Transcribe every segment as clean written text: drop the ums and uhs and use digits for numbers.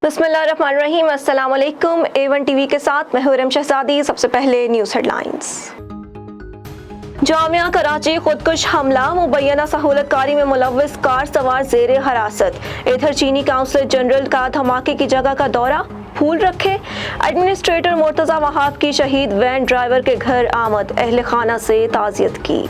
बिस्मिल्लाहिर्रहमानिर्रहीम, अस्सलाम वालेकुम। A1 टीवी के साथ मैं हुरम शहजादी। सबसे पहले न्यूज़ हेडलाइंस। जामिया कराची खुदकुश हमला, मुबैना सहूलतकारी में मुलव्विस कार सवार ज़ेरे हिरासत। इधर चीनी काउंसलर जनरल का धमाके की जगह का दौरा भूल रखे। एडमिनिस्ट्रेटर मुर्तज़ा वहाब की शहीद वैन ड्राइवर के घर आमद, अहले खाना से ताज़ियत की।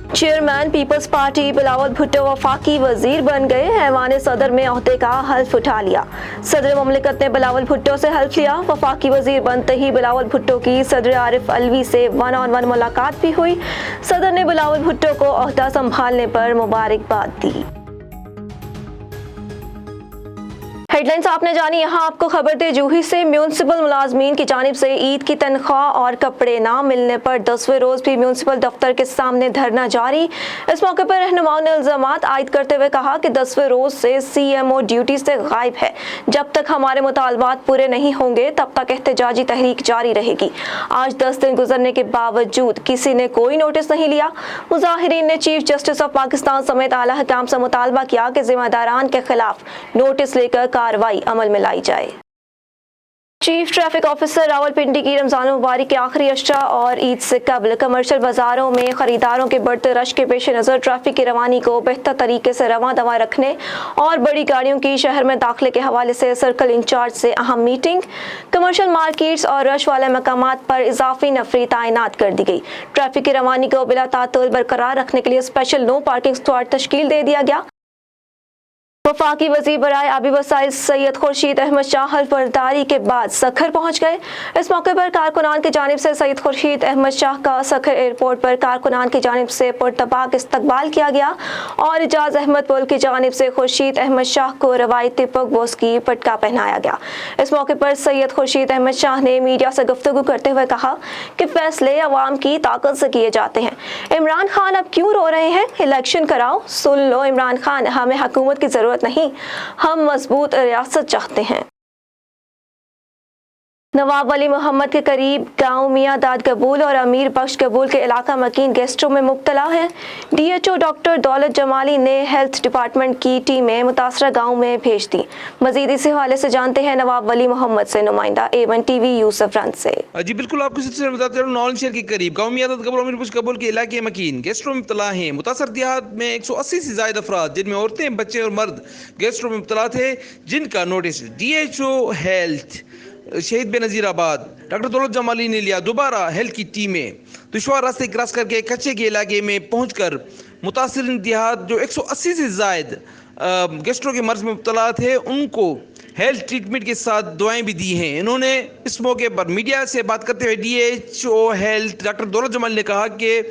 चेयरमैन पीपल्स पार्टी बिलावल भुट्टो वफाकी वजीर बन गए। ऐवान सदर में ओहदे का हल्फ उठा लिया। सदर ममलिकत ने बिलावल भुट्टो से हल्फ लिया। वफाकी वजीर बनते ही बिलावल भुट्टो की सदर आरिफ अलवी से 1-on-1 मुलाकात भी हुई। सदर ने बिलावल भुट्टो को ओहदा संभालने पर मुबारकबाद दी। हेडलाइंस आपने जानी। यहाँ आपको खबर दे, जूही से म्यूनसिपल मुलाजमीन की जानिब से ईद की तनख्वाह और कपड़े ना मिलने पर 10वें रोज भी म्यूनसिपल दफ्तर के सामने धरना जारी। इस मौके पर रहनुमाओं ने इल्जामात आयद करते हुए कहा कि 10वें रोज से CMO ड्यूटी से गायब है। जब तक हमारे मुतालबात पूरे नहीं होंगे तब तक एहतजाजी तहरीक जारी रहेगी। आज 10 दिन गुजरने के बावजूद किसी ने कोई नोटिस नहीं लिया। मुजाहिरीन ने चीफ जस्टिस ऑफ पाकिस्तान समेत आला हुकाम से मुतालबा किया कि जिम्मेदारान के खिलाफ नोटिस लेकर कार्रवाई अमल में लाई जाए। चीफ ट्रैफिक ऑफिसर रावलपिंडी की रमजान मुबारक के आखिरी अशरा और ईद से कबल कमर्शियल बाजारों में खरीदारों के बढ़ते रश के पेश नज़र ट्रैफिक की रवानी को बेहतर तरीके से रवां दवा रखने और बड़ी गाड़ियों की शहर में दाखिले के हवाले से सर्कल इंचार्ज से अहम मीटिंग। कमर्शियल मार्केट्स और रश वाले मकामात पर इजाफी नफरी तैनात कर दी गई। ट्रैफिक की रवानी को बिला तातुल बरकरार रखने के लिए स्पेशल नो पार्किंग स्क्वाड तश्कील दे दिया गया। वफाकी वज़ीर बराए आबी वसाइल सैयद खुर्शीद अहमद शाह हल्फ बर्दारी के बाद सखर पहुंच गए। इस मौके पर कारकुनान की जानिब से सैयद खुर्शीद अहमद शाह का सखर एयरपोर्ट पर कारकुनान की जानिब से पुरतबाक इस्तकबाल किया गया और इजाज अहमद पुल की जानिब से खुर्शीद अहमद शाह को रवायती पग बोस की पटका पहनाया गया। इस मौके पर सैयद खुर्शीद अहमद शाह ने मीडिया से गुफ्तगू करते हुए कहा कि फैसले अवाम की ताकत से किए जाते हैं। इमरान खान अब क्यों रो रहे हैं? इलेक्शन कराओ। सुन लो इमरान खान, हमें हुकूमत की जरूरत नहीं, हम मजबूत रियासत चाहते हैं। नवाब वली मोहम्मद के करीब गांव मियां दाद कबूल और अमीर बख्श कबूल के इलाका मकीन गेस्टों में मुब्तला है। DHO डॉक्टर दौलत जमाली ने हेल्थ डिपार्टमेंट की टीमें मुतासरा गांव में भेज दी। मजीद इस हवाले से जानते हैं नवाब वली मोहम्मद से नुमाइंदा A1 TV यूसुफ रंज से। जी बिल्कुल, आपको सबसे बताते हैं नॉलेज शेयर के करीब गांव मियां दाद कबूल अमीर बख्श कबूल के इलाके मकीन गेस्टों में मुब्तला हैं। मुतासर देहात में 180 से ज्यादा अफराद जिनमें औरतें, बच्चे और मर्द गेस्टों में मुब्तला थे, जिनका नोटिस DHO हेल्थ शहीद बेनज़ीराबाद डॉक्टर दौलत जमाली ने लिया। दोबारा हेल्थ की टीमें दुश्वार रास्ते क्रॉस करके कच्चे के इलाके में पहुंचकर मुतासरीन देहात जो 180 से ज़ायद गेस्टों के मर्ज में मुब्तला थे उनको हेल्थ ट्रीटमेंट के साथ दुआएं भी दी हैं। इन्होंने इस मौके पर मीडिया से बात करते हुए DHO हेल्थ डॉक्टर दौलत जमाली ने कहा कि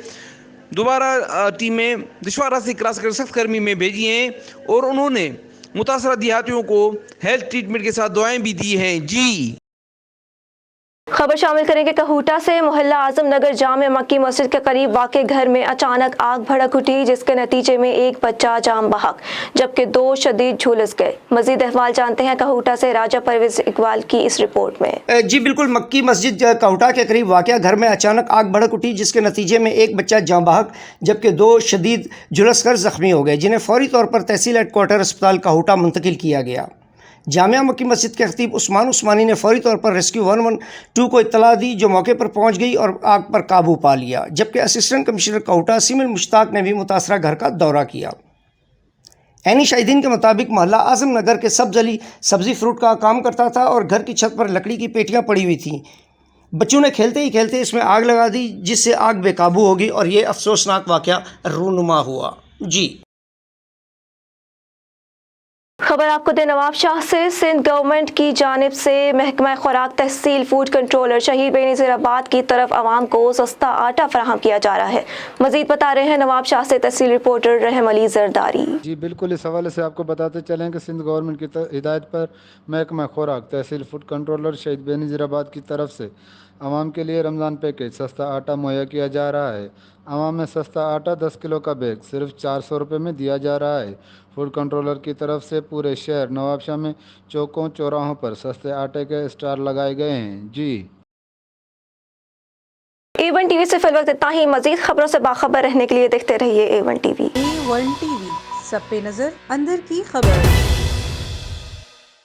दोबारा टीमें दुश्वार रास्ते क्रॉस कर सख्त गर्मी में भेजी हैं और उन्होंने मुतासरा देहातियों को हेल्थ ट्रीटमेंट के साथ दुआएं भी दी हैं। जी खबर शामिल करेंगे कहूटा से। मोहल्ला आजम नगर जामे मक्की मस्जिद के करीब वाक़े घर में अचानक आग भड़क उठी, जिसके नतीजे में एक बच्चा जाम बहक जबकि 2 शदीद झुलस गए। मजीद अहवाल जानते हैं कहूटा से राजा परवेज इकबाल की इस रिपोर्ट में। जी बिल्कुल, मक्की मस्जिद कहूटा के करीब वाक़या घर में अचानक आग भड़क उठी, जिसके नतीजे में एक बच्चा जाम बहक जबकि 2 शदीद झुलस कर जख्मी हो गए, जिन्हें फौरी तौर पर तहसील हेडक्वार्टर अस्पताल कहूटा मुंतकिल किया गया। जामिया मक्की मस्जिद के खतीब उस्मान उस्मानी ने फौरी तौर पर रेस्क्यू 112 को इत्तला दी, जो मौके पर पहुंच गई और आग पर काबू पा लिया। जबकि assistant commissioner Kahuta simile Mushtaq ने भी मुतासरा घर का दौरा किया। ऐनी शाहिदीन के मुताबिक मोहल्ला आजम नगर के सब्ज अली सब्जी फ्रूट का काम करता था और घर की छत पर लकड़ी की पेटियां पड़ी हुई थीं। बच्चों ने खेलते ही खेलते इसमें आग लगा दी, जिससे आग बेकाबू हो गई और ये अफसोसनाक वाक़या रूनुमा हुआ। जी खबर आपको दे नवाबशाह से। सिंध गवर्नमेंट की जानिब से महकमा खुराक तहसील फूड कंट्रोलर शहीद बेनज़ीराबाद की तरफ आवाम को सस्ता आटा फराहम किया जा रहा है। मजीद बता रहे हैं नवाबशाह से तहसील रिपोर्टर रहम अली जरदारी। जी बिल्कुल, इस हवाले से आपको बताते चलें कि सिंध गवर्नमेंट की हिदायत पर महकमा खुराक तहसील फूड कंट्रोलर शहीद बेनज़ीराबाद की तरफ से आवाम के लिए रमज़ान पैकेज सस्ता आटा मुहैया किया जा रहा है। आवाम में सस्ता आटा 10 किलो का बैग सिर्फ 400 रुपये में दिया जा रहा है। फूड कंट्रोलर की तरफ से पूरे शहर नवाबशाह में चौकों चौराहों पर सस्ते आटे के स्टाल लगाए गए हैं। जी A1 TV से फिल वक्त इतना ही। मजीद खबरों से बाखबर रहने के लिए देखते रहिए A1 TV। A1 TV سب پہ نظر اندر کی خبر۔